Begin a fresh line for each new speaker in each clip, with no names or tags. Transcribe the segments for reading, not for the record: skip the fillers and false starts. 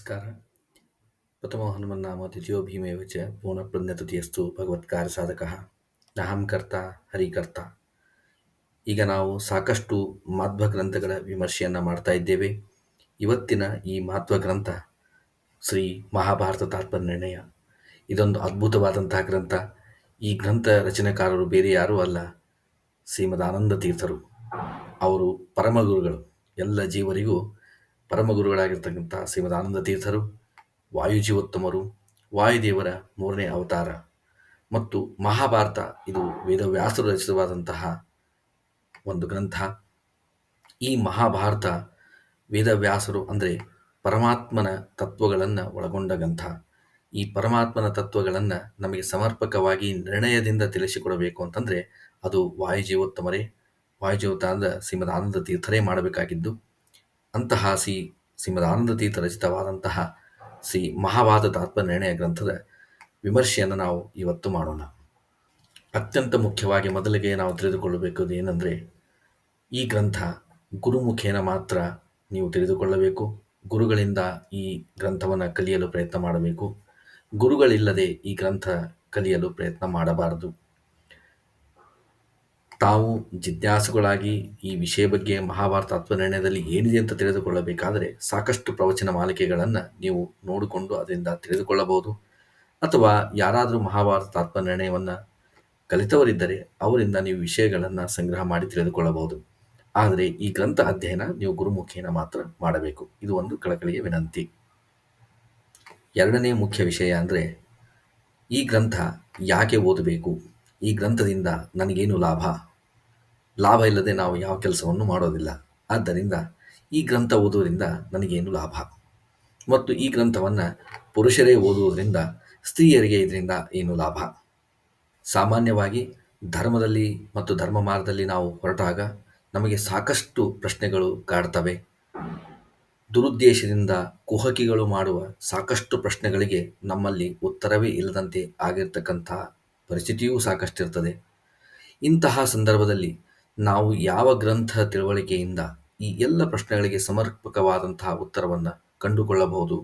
ನಮಸ್ಕಾರ. ಪ್ರಥಮೋ ಹನುಮನ್ನಾಮ ದ್ವಿತೀಯೋ ಭೀಮೇವ ಚ ಪೂರ್ಣಪ್ರಜ್ಞತತಿಯಸ್ತು ಭಗವತ್ಕಾರ್ಯಸಾಧಕಃ ನಹಂ ಕರ್ತ ಹರಿಕರ್ತ. ಈಗ ನಾವು ಸಾಕಷ್ಟು ಮಧ್ವ ಗ್ರಂಥಗಳ ವಿಮರ್ಶೆಯನ್ನು ಮಾಡ್ತಾ ಇದ್ದೇವೆ. ಇವತ್ತಿನ ಈ ಮಹತ್ವ ಗ್ರಂಥ ಶ್ರೀ ಮಹಾಭಾರತ ತಾತ್ಪರ್ಯನಿರ್ಣಯ. ಇದೊಂದು ಅದ್ಭುತವಾದಂತಹ ಗ್ರಂಥ. ಈ ಗ್ರಂಥ ರಚನೆಕಾರರು ಬೇರೆ ಯಾರೂ ಅಲ್ಲ, ಶ್ರೀಮದ್ ಆನಂದ ತೀರ್ಥರು. ಅವರು ಪರಮಗುರುಗಳು, ಎಲ್ಲ ಜೀವರಿಗೂ ಪರಮಗುರುಗಳಾಗಿರ್ತಕ್ಕಂಥ ಶ್ರೀಮದ್ ಆನಂದ ತೀರ್ಥರು ವಾಯುಜೀವೋತ್ತಮರು, ವಾಯುದೇವರ 3ನೇ ಅವತಾರ. ಮತ್ತು ಮಹಾಭಾರತ ಇದು ವೇದವ್ಯಾಸರು ರಚಿತವಾದಂತಹ ಒಂದು ಗ್ರಂಥ. ಈ ಮಹಾಭಾರತ ವೇದವ್ಯಾಸರು ಅಂದರೆ ಪರಮಾತ್ಮನ ತತ್ವಗಳನ್ನು ಒಳಗೊಂಡ ಗ್ರಂಥ. ಈ ಪರಮಾತ್ಮನ ತತ್ವಗಳನ್ನು ನಮಗೆ ಸಮರ್ಪಕವಾಗಿ ನಿರ್ಣಯದಿಂದ ತಿಳಿಸಿಕೊಡಬೇಕು ಅಂತಂದರೆ ಅದು ವಾಯುಜೀವೋತ್ತಮರೇ, ವಾಯುಜೀವೋತ್ತಾನದ ಶ್ರೀಮದ್ ಆನಂದ ತೀರ್ಥರೇ ಮಾಡಬೇಕಾಗಿದ್ದು. ಅಂತಹ ಶ್ರೀಮದ್ ಆನಂದ ತೀರ್ಥ ರಚಿತವಾದಂತಹ ಶ್ರೀ ಮಹಾಭಾರತ ತಾತ್ಪರ್ಯನಿರ್ಣಯ ಗ್ರಂಥದ ವಿಮರ್ಶೆಯನ್ನು ನಾವು ಇವತ್ತು ಮಾಡೋಣ. ಅತ್ಯಂತ ಮುಖ್ಯವಾಗಿ ಮೊದಲಿಗೆ ನಾವು ತಿಳಿದುಕೊಳ್ಳಬೇಕು ಏನಂದರೆ, ಈ ಗ್ರಂಥ ಗುರುಮುಖೇನ ಮಾತ್ರ ನೀವು ತಿಳಿದುಕೊಳ್ಳಬೇಕು. ಗುರುಗಳಿಂದ ಈ ಗ್ರಂಥವನ್ನು ಕಲಿಯಲು ಪ್ರಯತ್ನ ಮಾಡಬೇಕು. ಗುರುಗಳಿಲ್ಲದೆ ಈ ಗ್ರಂಥ ಕಲಿಯಲು ಪ್ರಯತ್ನ ಮಾಡಬಾರದು. ತಾವು ಜಿಜ್ಞಾಸುಗಳಾಗಿ ಈ ವಿಷಯ ಬಗ್ಗೆ ಮಹಾಭಾರತ ತಾತ್ಪರ್ಯನಿರ್ಣಯದಲ್ಲಿ ಏನಿದೆ ಅಂತ ತಿಳಿದುಕೊಳ್ಳಬೇಕಾದರೆ ಸಾಕಷ್ಟು ಪ್ರವಚನ ಮಾಲಿಕೆಗಳನ್ನು ನೀವು ನೋಡಿಕೊಂಡು ಅದರಿಂದ ತಿಳಿದುಕೊಳ್ಳಬಹುದು. ಅಥವಾ ಯಾರಾದರೂ ಮಹಾಭಾರತ ತಾತ್ಪರ್ಯನಿರ್ಣಯವನ್ನು ಕಲಿತವರಿದ್ದರೆ ಅವರಿಂದ ನೀವು ವಿಷಯಗಳನ್ನು ಸಂಗ್ರಹ ಮಾಡಿ ತಿಳಿದುಕೊಳ್ಳಬಹುದು. ಆದರೆ ಈ ಗ್ರಂಥ ಅಧ್ಯಯನ ನೀವು ಗುರುಮುಖೇನ ಮಾತ್ರ ಮಾಡಬೇಕು. ಇದು ಒಂದು ಕಳಕಳಿಯ ವಿನಂತಿ. ಎರಡನೇ ಮುಖ್ಯ ವಿಷಯ ಅಂದರೆ, ಈ ಗ್ರಂಥ ಯಾಕೆ ಓದಬೇಕು, ಈ ಗ್ರಂಥದಿಂದ ನನಗೇನು ಲಾಭ ಇಲ್ಲದೆ ನಾವು ಯಾವ ಕೆಲಸವನ್ನು ಮಾಡೋದಿಲ್ಲ. ಆದ್ದರಿಂದ ಈ ಗ್ರಂಥ ಓದುವುದರಿಂದ ನನಗೇನು ಲಾಭ, ಮತ್ತು ಈ ಗ್ರಂಥವನ್ನು ಪುರುಷರೇ ಓದುವುದರಿಂದ ಸ್ತ್ರೀಯರಿಗೆ ಇದರಿಂದ ಏನು ಲಾಭ. ಸಾಮಾನ್ಯವಾಗಿ ಧರ್ಮದಲ್ಲಿ ಮತ್ತು ಧರ್ಮ ಮಾರ್ಗದಲ್ಲಿ ನಾವು ಹೊರಟಾಗ ನಮಗೆ ಸಾಕಷ್ಟು ಪ್ರಶ್ನೆಗಳು ಕಾಡ್ತವೆ. ದುರುದ್ದೇಶದಿಂದ ಕುಹಕಿಗಳು ಮಾಡುವ ಸಾಕಷ್ಟು ಪ್ರಶ್ನೆಗಳಿಗೆ ನಮ್ಮಲ್ಲಿ ಉತ್ತರವೇ ಇಲ್ಲದಂತೆ ಆಗಿರ್ತಕ್ಕಂಥ ಪರಿಸ್ಥಿತಿಯೂ ಸಾಕಷ್ಟಿರ್ತದೆ. ಇಂತಹ ಸಂದರ್ಭದಲ್ಲಿ ನಾವು ಯಾವ ಗ್ರಂಥ ತಿಳುವಳಿಕೆಯಿಂದ ಈ ಎಲ್ಲ ಪ್ರಶ್ನೆಗಳಿಗೆ ಸಮರ್ಪಕವಾದಂತಹ ಉತ್ತರವನ್ನು ಕಂಡುಕೊಳ್ಳಬಹುದು,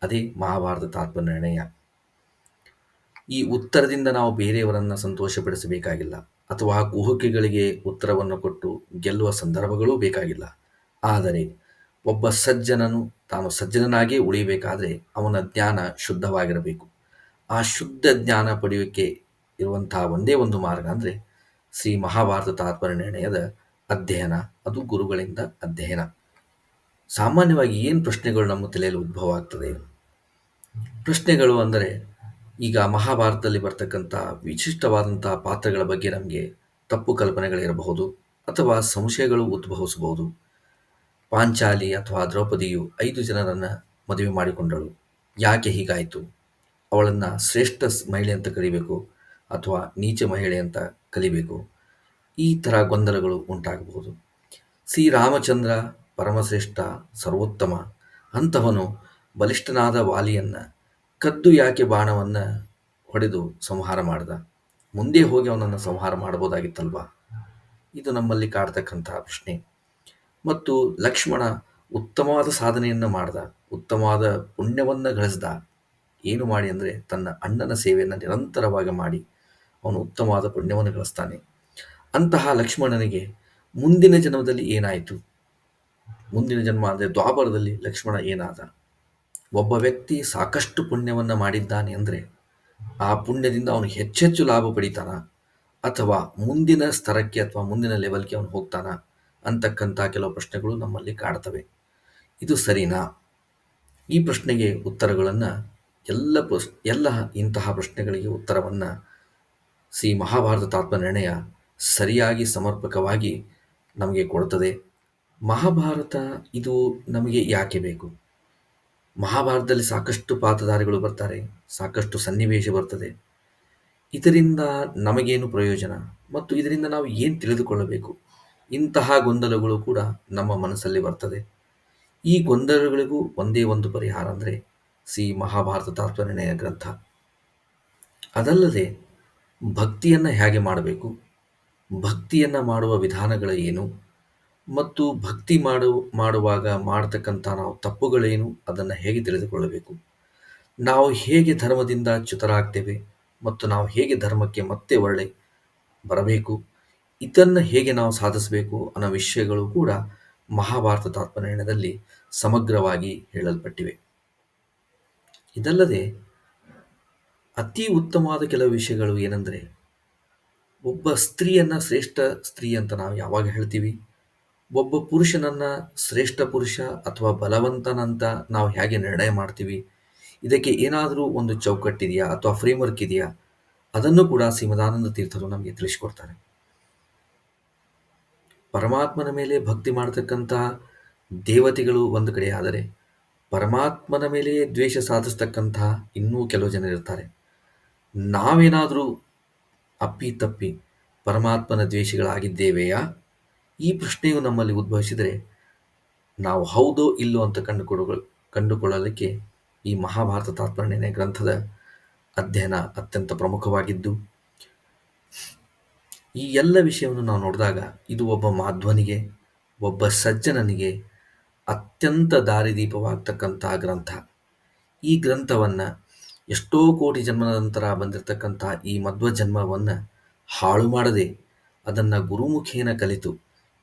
ಅದೇ ಮಹಾಭಾರತ ತಾತ್ಪರ್ಯನಿರ್ಣಯ. ಈ ಉತ್ತರದಿಂದ ನಾವು ಬೇರೆಯವರನ್ನು ಸಂತೋಷಪಡಿಸಬೇಕಾಗಿಲ್ಲ, ಅಥವಾ ಕುಹುಕಿಗಳಿಗೆ ಉತ್ತರವನ್ನು ಕೊಟ್ಟು ಗೆಲ್ಲುವ ಸಂದರ್ಭಗಳೂ ಬೇಕಾಗಿಲ್ಲ. ಆದರೆ ಒಬ್ಬ ಸಜ್ಜನನು ತಾನು ಸಜ್ಜನನಾಗೇ ಉಳಿಯಬೇಕಾದರೆ ಅವನ ಜ್ಞಾನ ಶುದ್ಧವಾಗಿರಬೇಕು. ಆ ಶುದ್ಧ ಜ್ಞಾನ ಪಡೆಯೋಕ್ಕೆ ಇರುವಂತಹ ಒಂದೇ ಒಂದು ಮಾರ್ಗ ಅಂದರೆ ಶ್ರೀ ಮಹಾಭಾರತ ತಾತ್ಪರ್ಯನಿರ್ಣಯದ ಅಧ್ಯಯನ, ಅದು ಗುರುಗಳಿಂದ ಅಧ್ಯಯನ. ಸಾಮಾನ್ಯವಾಗಿ ಏನು ಪ್ರಶ್ನೆಗಳು ನಮ್ಮ ತಲೆಯಲ್ಲಿ ಉದ್ಭವ ಆಗ್ತದೆ? ಪ್ರಶ್ನೆಗಳು ಅಂದರೆ, ಈಗ ಮಹಾಭಾರತದಲ್ಲಿ ಬರ್ತಕ್ಕಂಥ ವಿಶಿಷ್ಟವಾದಂತಹ ಪಾತ್ರಗಳ ಬಗ್ಗೆ ನಮಗೆ ತಪ್ಪು ಕಲ್ಪನೆಗಳಿರಬಹುದು, ಅಥವಾ ಸಂಶಯಗಳು ಉದ್ಭವಿಸಬಹುದು. ಪಾಂಚಾಲಿ ಅಥವಾ ದ್ರೌಪದಿಯು 5 ಜನರನ್ನು ಮದುವೆ ಮಾಡಿಕೊಂಡಳು. ಯಾಕೆ ಹೀಗಾಯಿತು? ಅವಳನ್ನು ಶ್ರೇಷ್ಠ ಮಹಿಳೆ ಅಂತ ಕರಿಬೇಕು ಅಥವಾ ನೀಚ ಮಹಿಳೆ ಅಂತ ಕಲಿಬೇಕು? ಈ ಥರ ಗೊಂದಲಗಳು ಉಂಟಾಗಬಹುದು. ಶ್ರೀರಾಮಚಂದ್ರ ಪರಮಶ್ರೇಷ್ಠ, ಸರ್ವೋತ್ತಮ, ಅಂತಹವನು ಬಲಿಷ್ಠನಾದ ವಾಲಿಯನ್ನು ಕದ್ದು ಯಾಕೆ ಬಾಣವನ್ನು ಹೊಡೆದು ಸಂಹಾರ ಮಾಡ್ದ? ಮುಂದೆ ಹೋಗಿ ಅವನನ್ನು ಸಂಹಾರ ಮಾಡ್ಬೋದಾಗಿತ್ತಲ್ವಾ? ಇದು ನಮ್ಮಲ್ಲಿ ಕಾಡ್ತಕ್ಕಂಥ ಪ್ರಶ್ನೆ. ಮತ್ತು ಲಕ್ಷ್ಮಣ ಉತ್ತಮವಾದ ಸಾಧನೆಯನ್ನು ಮಾಡ್ದ, ಉತ್ತಮವಾದ ಪುಣ್ಯವನ್ನು ಗಳಿಸ್ದ. ಏನು ಮಾಡಿ ಅಂದರೆ ತನ್ನ ಅಣ್ಣನ ಸೇವೆಯನ್ನು ನಿರಂತರವಾಗಿ ಮಾಡಿ ಅವನು ಉತ್ತಮವಾದ ಪುಣ್ಯವನ್ನು ಗಳಿಸ್ತಾನೆ. ಅಂತಹ ಲಕ್ಷ್ಮಣನಿಗೆ ಮುಂದಿನ ಜನ್ಮದಲ್ಲಿ ಏನಾಯಿತು? ಮುಂದಿನ ಜನ್ಮ ಅಂದರೆ ದ್ವಾಪರದಲ್ಲಿ ಲಕ್ಷ್ಮಣ ಏನಾದ? ಒಬ್ಬ ವ್ಯಕ್ತಿ ಸಾಕಷ್ಟು ಪುಣ್ಯವನ್ನು ಮಾಡಿದ್ದಾನೆ ಅಂದರೆ ಆ ಪುಣ್ಯದಿಂದ ಅವನು ಹೆಚ್ಚೆಚ್ಚು ಲಾಭ ಪಡಿತಾನ, ಅಥವಾ ಮುಂದಿನ ಸ್ತರಕ್ಕೆ ಅಥವಾ ಮುಂದಿನ ಲೆವೆಲ್ಗೆ ಅವನು ಹೋಗ್ತಾನ ಅಂತಕ್ಕಂಥ ಕೆಲವು ಪ್ರಶ್ನೆಗಳು ನಮ್ಮಲ್ಲಿ ಕಾಡ್ತವೆ. ಇದು ಸರಿನಾ? ಈ ಪ್ರಶ್ನೆಗೆ ಉತ್ತರಗಳನ್ನು ಎಲ್ಲ ಇಂತಹ ಪ್ರಶ್ನೆಗಳಿಗೆ ಉತ್ತರವನ್ನು ಶ್ರೀ ಮಹಾಭಾರತ ತಾತ್ಪರ್ಯನಿರ್ಣಯ ಸರಿಯಾಗಿ ಸಮರ್ಪಕವಾಗಿ ನಮಗೆ ಕೊಡುತ್ತದೆ. ಮಹಾಭಾರತ ಇದು ನಮಗೆ ಯಾಕೆ ಬೇಕು? ಮಹಾಭಾರತದಲ್ಲಿ ಸಾಕಷ್ಟು ಪಾತ್ರಧಾರಿಗಳು ಬರ್ತಾರೆ, ಸಾಕಷ್ಟು ಸನ್ನಿವೇಶ ಬರ್ತದೆ. ಇದರಿಂದ ನಮಗೇನು ಪ್ರಯೋಜನ ಮತ್ತು ಇದರಿಂದ ನಾವು ಏನು ತಿಳಿದುಕೊಳ್ಳಬೇಕು? ಇಂತಹ ಗೊಂದಲಗಳು ಕೂಡ ನಮ್ಮ ಮನಸ್ಸಲ್ಲಿ ಬರ್ತದೆ. ಈ ಗೊಂದಲಗಳಿಗೂ ಒಂದೇ ಒಂದು ಪರಿಹಾರ ಅಂದರೆ ಶ್ರೀ ಮಹಾಭಾರತ ತಾತ್ಪರ್ಯನಿರ್ಣಯ ಗ್ರಂಥ. ಅದಲ್ಲದೆ ಭಕ್ತಿಯನ್ನು ಹೇಗೆ ಮಾಡಬೇಕು, ಭಕ್ತಿಯನ್ನು ಮಾಡುವ ವಿಧಾನಗಳು ಏನು, ಮತ್ತು ಭಕ್ತಿ ಮಾಡುವಾಗ ಮಾಡತಕ್ಕಂಥ ನಾವು ತಪ್ಪುಗಳೇನು ಅದನ್ನು ಹೇಗೆ ತಿಳಿದುಕೊಳ್ಳಬೇಕು, ನಾವು ಹೇಗೆ ಧರ್ಮದಿಂದ ಚ್ಯುತರಾಗ್ತೇವೆ ಮತ್ತು ನಾವು ಹೇಗೆ ಧರ್ಮಕ್ಕೆ ಮತ್ತೆ ಒಳ್ಳೆ ಬರಬೇಕು, ಇದನ್ನು ಹೇಗೆ ನಾವು ಸಾಧಿಸಬೇಕು ಅನ್ನೋ ವಿಷಯಗಳು ಕೂಡ ಮಹಾಭಾರತ ತಾತ್ಪರ್ಯದಲ್ಲಿ ಸಮಗ್ರವಾಗಿ ಹೇಳಲ್ಪಟ್ಟಿವೆ. ಇದಲ್ಲದೆ ಅತಿ ಉತ್ತಮವಾದ ಕೆಲವು ವಿಷಯಗಳು ಏನೆಂದರೆ, ಒಬ್ಬ ಸ್ತ್ರೀಯನ್ನು ಶ್ರೇಷ್ಠ ಸ್ತ್ರೀ ಅಂತ ನಾವು ಯಾವಾಗ ಹೇಳ್ತೀವಿ, ಒಬ್ಬ ಪುರುಷನನ್ನು ಶ್ರೇಷ್ಠ ಪುರುಷ ಅಥವಾ ಬಲವಂತನಂತ ನಾವು ಹೇಗೆ ನಿರ್ಣಯ ಮಾಡ್ತೀವಿ, ಇದಕ್ಕೆ ಏನಾದರೂ ಒಂದು ಚೌಕಟ್ಟಿದೆಯಾ ಅಥವಾ ಫ್ರೇಮ್ವರ್ಕ್ ಇದೆಯಾ, ಅದನ್ನು ಕೂಡ ಶ್ರೀಮದಾನಂದ ತೀರ್ಥರು ನಮಗೆ ತಿಳಿಸಿಕೊಡ್ತಾರೆ. ಪರಮಾತ್ಮನ ಮೇಲೆ ಭಕ್ತಿ ಮಾಡತಕ್ಕಂತಹ ದೇವತೆಗಳು ಒಂದು ಕಡೆ ಆದರೆ, ಪರಮಾತ್ಮನ ಮೇಲೆ ದ್ವೇಷ ಸಾಧಿಸ್ತಕ್ಕಂತಹ ಇನ್ನೂ ಕೆಲವು ಜನರಿರ್ತಾರೆ. ನಾವೇನಾದರೂ ಅಪ್ಪಿತಪ್ಪಿ ಪರಮಾತ್ಮನ ದ್ವೇಷಿಗಳಾಗಿದ್ದೇವೆಯಾ? ಈ ಪ್ರಶ್ನೆಯು ನಮ್ಮಲ್ಲಿ ಉದ್ಭವಿಸಿದರೆ ನಾವು ಹೌದೋ ಇಲ್ಲೋ ಅಂತ ಕಂಡುಕೊಳ್ಳಲಿಕ್ಕೆ ಈ ಮಹಾಭಾರತ ತಾತ್ಪರ್ಯ ಗ್ರಂಥದ ಅಧ್ಯಯನ ಅತ್ಯಂತ ಪ್ರಮುಖವಾಗಿದ್ದು, ಈ ಎಲ್ಲ ವಿಷಯವನ್ನು ನಾವು ನೋಡಿದಾಗ ಇದು ಒಬ್ಬ ಮಾಧ್ವನಿಗೆ, ಒಬ್ಬ ಸಜ್ಜನನಿಗೆ ಅತ್ಯಂತ ದಾರಿದೀಪವಾಗ್ತಕ್ಕಂತಹ ಗ್ರಂಥ. ಈ ಗ್ರಂಥವನ್ನು ಎಷ್ಟೋ ಕೋಟಿ ಜನ್ಮದ ನಂತರ ಬಂದಿರತಕ್ಕಂಥ ಈ ಮಧ್ವ ಜನ್ಮವನ್ನು ಹಾಳು ಮಾಡದೆ ಅದನ್ನು ಗುರುಮುಖೇನ ಕಲಿತು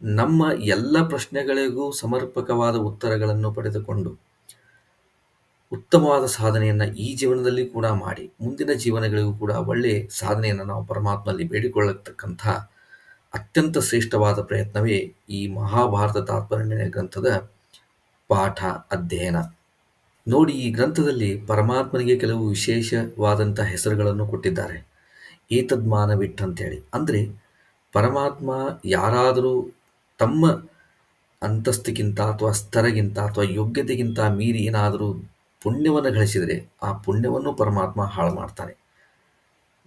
ನಮ್ಮ ಎಲ್ಲ ಪ್ರಶ್ನೆಗಳಿಗೂ ಸಮರ್ಪಕವಾದ ಉತ್ತರಗಳನ್ನು ಪಡೆದುಕೊಂಡು ಉತ್ತಮವಾದ ಸಾಧನೆಯನ್ನು ಈ ಜೀವನದಲ್ಲಿ ಕೂಡ ಮಾಡಿ ಮುಂದಿನ ಜೀವನಗಳಿಗೂ ಕೂಡ ಒಳ್ಳೆಯ ಸಾಧನೆಯನ್ನು ನಾವು ಪರಮಾತ್ಮನಲ್ಲಿ ಬೇಡಿಕೊಳ್ಳತಕ್ಕಂಥ ಅತ್ಯಂತ ಶ್ರೇಷ್ಠವಾದ ಪ್ರಯತ್ನವೇ ಈ ಮಹಾಭಾರತ ತಾತ್ಪರ್ಯ ಗ್ರಂಥದ ಪಾಠ ಅಧ್ಯಯನ. ನೋಡಿ, ಈ ಗ್ರಂಥದಲ್ಲಿ ಪರಮಾತ್ಮನಿಗೆ ಕೆಲವು ವಿಶೇಷವಾದಂಥ ಹೆಸರುಗಳನ್ನು ಕೊಟ್ಟಿದ್ದಾರೆ. ಏತದ್ಮಾನವಿಟ್ಟು ಅಂತೇಳಿ, ಅಂದರೆ ಪರಮಾತ್ಮ ಯಾರಾದರೂ ತಮ್ಮ ಅಂತಸ್ತಿಗಿಂತ ಅಥವಾ ಸ್ತರಗಿಂತ ಅಥವಾ ಯೋಗ್ಯತೆಗಿಂತ ಮೀರಿ ಏನಾದರೂ ಪುಣ್ಯವನ್ನು ಗಳಿಸಿದರೆ ಆ ಪುಣ್ಯವನ್ನು ಪರಮಾತ್ಮ ಹಾಳು ಮಾಡ್ತಾನೆ.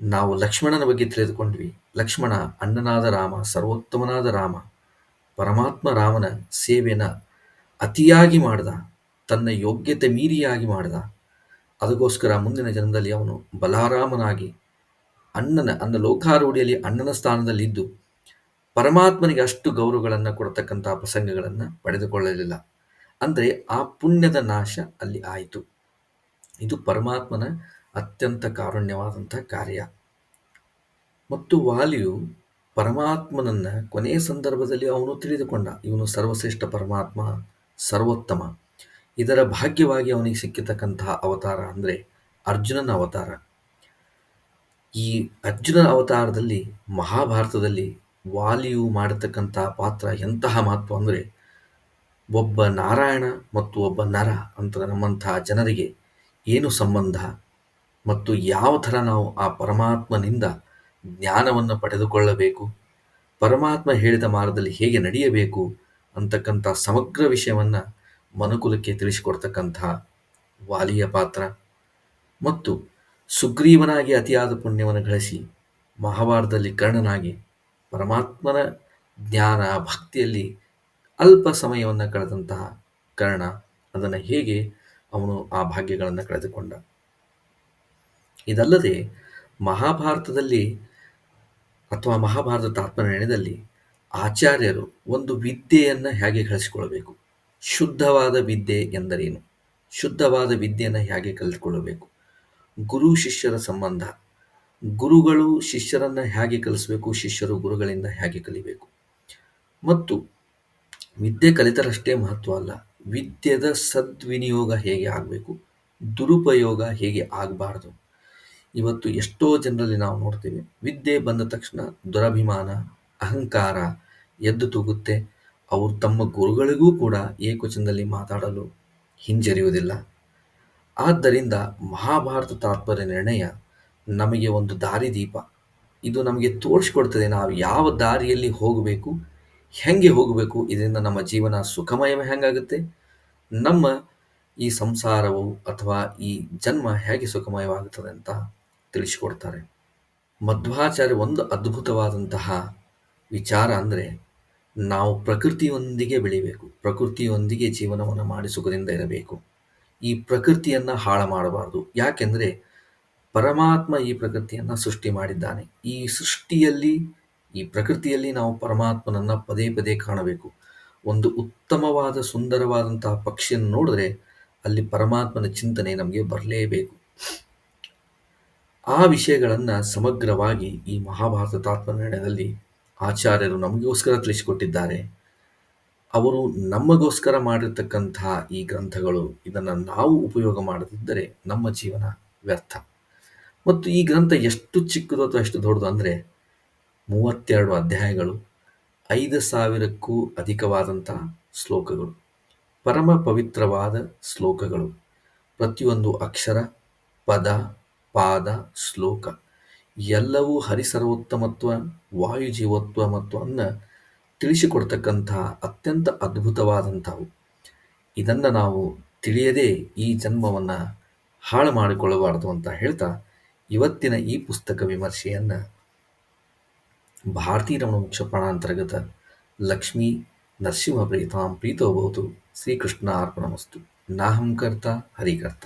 ನಾವು ಲಕ್ಷ್ಮಣನ ಬಗ್ಗೆ ತಿಳಿದುಕೊಂಡ್ವಿ. ಲಕ್ಷ್ಮಣ ಅಣ್ಣನಾದ ರಾಮ, ಸರ್ವೋತ್ತಮನಾದ ರಾಮ, ಪರಮಾತ್ಮ ರಾಮನ ಸೇವೆಯನ್ನು ಅತಿಯಾಗಿ ಮಾಡ್ದ, ತನ್ನ ಯೋಗ್ಯತೆ ಮೀರಿಯಾಗಿ ಮಾಡ್ದ. ಅದಕ್ಕೋಸ್ಕರ ಮುಂದಿನ ಜನ್ಮದಲ್ಲಿ ಅವನು ಬಲರಾಮನಾಗಿ ಅನ್ನ ಲೋಕಾರೂಢಿಯಲ್ಲಿ ಅಣ್ಣನ ಸ್ಥಾನದಲ್ಲಿದ್ದು ಪರಮಾತ್ಮನಿಗೆ ಅಷ್ಟು ಗೌರವಗಳನ್ನು ಕೊಡತಕ್ಕಂಥ ಪ್ರಸಂಗಗಳನ್ನು ಪಡೆದುಕೊಳ್ಳಲಿಲ್ಲ. ಅಂದರೆ ಆ ಪುಣ್ಯದ ನಾಶ ಅಲ್ಲಿ ಆಯಿತು. ಇದು ಪರಮಾತ್ಮನ ಅತ್ಯಂತ ಕಾರುಣ್ಯವಾದಂಥ ಕಾರ್ಯ. ಮತ್ತು ವಾಲಿಯು ಪರಮಾತ್ಮನನ್ನು ಕೊನೆಯ ಸಂದರ್ಭದಲ್ಲಿ ಅವನು ತಿಳಿದುಕೊಂಡ, ಇವನು ಸರ್ವಶ್ರೇಷ್ಠ ಪರಮಾತ್ಮ, ಸರ್ವೋತ್ತಮ. ಇದರ ಭಾಗ್ಯವಾಗಿ ಅವನಿಗೆ ಸಿಕ್ಕಿತಕ್ಕಂತಹ ಅವತಾರ ಅಂದರೆ ಅರ್ಜುನನ ಅವತಾರ. ಈ ಅರ್ಜುನನ ಅವತಾರದಲ್ಲಿ ಮಹಾಭಾರತದಲ್ಲಿ ವಾಲಿಯು ಮಾಡತಕ್ಕಂಥ ಪಾತ್ರ ಎಂತಹ ಮಹತ್ವ ಅಂದರೆ, ಒಬ್ಬ ನಾರಾಯಣ ಮತ್ತು ಒಬ್ಬ ನರ ಅಂತ ನಮ್ಮಂತಹ ಜನರಿಗೆ ಏನು ಸಂಬಂಧ ಮತ್ತು ಯಾವ ಥರ ನಾವು ಆ ಪರಮಾತ್ಮನಿಂದ ಜ್ಞಾನವನ್ನು ಪಡೆದುಕೊಳ್ಳಬೇಕು, ಪರಮಾತ್ಮ ಹೇಳಿದ ಮಾರ್ಗದಲ್ಲಿ ಹೇಗೆ ನಡೆಯಬೇಕು ಅಂತಕ್ಕಂಥ ಸಮಗ್ರ ವಿಷಯವನ್ನು ಮನುಕುಲಕ್ಕೆ ತಿಳಿಸಿಕೊಡ್ತಕ್ಕಂಥ ವಾಲಿಯ ಪಾತ್ರ. ಮತ್ತು ಸುಗ್ರೀವನಾಗಿ ಅತಿಯಾದ ಪುಣ್ಯವನ್ನು ಗಳಿಸಿ ಮಹಾಭಾರತದಲ್ಲಿ ಕರ್ಣನಾಗಿ ಪರಮಾತ್ಮನ ಜ್ಞಾನ ಭಕ್ತಿಯಲ್ಲಿ ಅಲ್ಪ ಸಮಯವನ್ನು ಕಳೆದಂತಹ ಕರ್ಣ ಅದನ್ನು ಹೇಗೆ ಅವನು ಆ ಭಾಗ್ಯಗಳನ್ನು ಕಳೆದುಕೊಂಡ. ಇದಲ್ಲದೆ ಮಹಾಭಾರತದಲ್ಲಿ ಅಥವಾ ಮಹಾಭಾರತ ತಾತ್ಪರ್ಯದಲ್ಲಿ ಆಚಾರ್ಯರು ಒಂದು ವಿದ್ಯೆಯನ್ನು ಹೇಗೆ ಕಲಿಸಿಕೊಳ್ಳಬೇಕು, ಶುದ್ಧವಾದ ವಿದ್ಯೆ ಎಂದರೇನು, ಶುದ್ಧವಾದ ವಿದ್ಯೆಯನ್ನು ಹೇಗೆ ಕಲಿತುಕೊಳ್ಳಬೇಕು, ಗುರು ಶಿಷ್ಯರ ಸಂಬಂಧ, ಗುರುಗಳು ಶಿಷ್ಯರನ್ನು ಹೇಗೆ ಕಲಿಸಬೇಕು, ಶಿಷ್ಯರು ಗುರುಗಳಿಂದ ಹೇಗೆ ಕಲಿಬೇಕು, ಮತ್ತು ವಿದ್ಯೆ ಕಲಿತರಷ್ಟೇ ಮಹತ್ವ ಅಲ್ಲ, ವಿದ್ಯೆದ ಸದ್ವಿನಿಯೋಗ ಹೇಗೆ ಆಗಬೇಕು, ದುರುಪಯೋಗ ಹೇಗೆ ಆಗಬಾರ್ದು. ಇವತ್ತು ಎಷ್ಟೋ ಜನರಲ್ಲಿ ನಾವು ನೋಡ್ತೇವೆ, ವಿದ್ಯೆ ಬಂದ ತಕ್ಷಣ ದುರಭಿಮಾನ, ಅಹಂಕಾರ ಎದ್ದು ತೂಗುತ್ತೆ. ಅವರು ತಮ್ಮ ಗುರುಗಳಿಗೂ ಕೂಡ ಏಕವಚನದಲ್ಲಿ ಮಾತಾಡಲು ಹಿಂಜರಿಯುವುದಿಲ್ಲ. ಆದ್ದರಿಂದ ಮಹಾಭಾರತ ತಾತ್ಪರ್ಯ ನಿರ್ಣಯ ನಮಗೆ ಒಂದು ದಾರಿದೀಪ. ಇದು ನಮಗೆ ತೋರಿಸ್ಕೊಡ್ತದೆ ನಾವು ಯಾವ ದಾರಿಯಲ್ಲಿ ಹೋಗಬೇಕು, ಹೆಂಗೆ ಹೋಗಬೇಕು, ಇದರಿಂದ ನಮ್ಮ ಜೀವನ ಸುಖಮಯ ಹೆಂಗಾಗುತ್ತೆ, ನಮ್ಮ ಈ ಸಂಸಾರವು ಅಥವಾ ಈ ಜನ್ಮ ಹೇಗೆ ಸುಖಮಯವಾಗುತ್ತದೆ ಅಂತ ತಿಳಿಸಿಕೊಡ್ತಾರೆ. ಮಧ್ವಾಚಾರ್ಯ ಒಂದು ಅದ್ಭುತವಾದಂತಹ ವಿಚಾರ ಅಂದರೆ, ನಾವು ಪ್ರಕೃತಿಯೊಂದಿಗೆ ಬೆಳಿಬೇಕು, ಪ್ರಕೃತಿಯೊಂದಿಗೆ ಜೀವನವನ್ನು ಮಾಡಿ ಸುಖದಿಂದ ಇರಬೇಕು. ಈ ಪ್ರಕೃತಿಯನ್ನು ಹಾಳು ಮಾಡಬಾರ್ದು. ಯಾಕೆಂದರೆ ಪರಮಾತ್ಮ ಈ ಪ್ರಕೃತಿಯನ್ನು ಸೃಷ್ಟಿ ಮಾಡಿದ್ದಾನೆ. ಈ ಸೃಷ್ಟಿಯಲ್ಲಿ, ಈ ಪ್ರಕೃತಿಯಲ್ಲಿ ನಾವು ಪರಮಾತ್ಮನನ್ನು ಪದೇ ಪದೇ ಕಾಣಬೇಕು. ಒಂದು ಉತ್ತಮವಾದ ಸುಂದರವಾದಂತಹ ಪಕ್ಷಿಯನ್ನು ನೋಡಿದ್ರೆ ಅಲ್ಲಿ ಪರಮಾತ್ಮನ ಚಿಂತನೆ ನಮಗೆ ಬರಲೇಬೇಕು. ಆ ವಿಷಯಗಳನ್ನು ಸಮಗ್ರವಾಗಿ ಈ ಮಹಾಭಾರತ ತಾತ್ಪರ್ಯದಲ್ಲಿ ಆಚಾರ್ಯರು ನಮಗೋಸ್ಕರ ತಿಳಿಸಿಕೊಟ್ಟಿದ್ದಾರೆ. ಅವರು ನಮಗೋಸ್ಕರ ಮಾಡಿರ್ತಕ್ಕಂತಹ ಈ ಗ್ರಂಥಗಳು, ಇದನ್ನು ನಾವು ಉಪಯೋಗ ಮಾಡದಿದ್ದರೆ ನಮ್ಮ ಜೀವನ ವ್ಯರ್ಥ. ಮತ್ತು ಈ ಗ್ರಂಥ ಎಷ್ಟು ಚಿಕ್ಕದು ಅಥವಾ ಎಷ್ಟು ದೊಡ್ಡದು ಅಂದರೆ 32 ಅಧ್ಯಾಯಗಳು, 5,000ಕ್ಕೂ ಅಧಿಕವಾದಂತಹ ಶ್ಲೋಕಗಳು, ಪರಮ ಪವಿತ್ರವಾದ ಶ್ಲೋಕಗಳು. ಪ್ರತಿಯೊಂದು ಅಕ್ಷರ, ಪದ, ಪಾದ, ಶ್ಲೋಕ ಎಲ್ಲವೂ ಹರಿಸರ್ವೋತ್ತಮತ್ವ, ವಾಯುಜೀವತ್ವ ಮತ್ತು ತಿಳಿಸಿಕೊಡ್ತಕ್ಕಂತಹ ಅತ್ಯಂತ ಅದ್ಭುತವಾದಂಥವು. ಇದನ್ನು ನಾವು ತಿಳಿಯದೇ ಈ ಜನ್ಮವನ್ನು ಹಾಳು ಮಾಡಿಕೊಳ್ಳಬಾರದು ಅಂತ ಹೇಳ್ತಾ, ಇವತ್ತಿನ ಈ ಪುಸ್ತಕ ವಿಮರ್ಶೆಯನ್ನು ಭಾರತೀ ರಮಣ ಮೋಕ್ಷ ಪ್ರಾಣಾಂತರ್ಗತ ಲಕ್ಷ್ಮೀ ನರಸಿಂಹ ಪ್ರೀತಾಂ ಪ್ರೀತೋ ಭವತು. ಶ್ರೀಕೃಷ್ಣ ಅರ್ಪಣಮಸ್ತು. ನಾಹಂ ಕರ್ತ ಹರಿಕರ್ತ.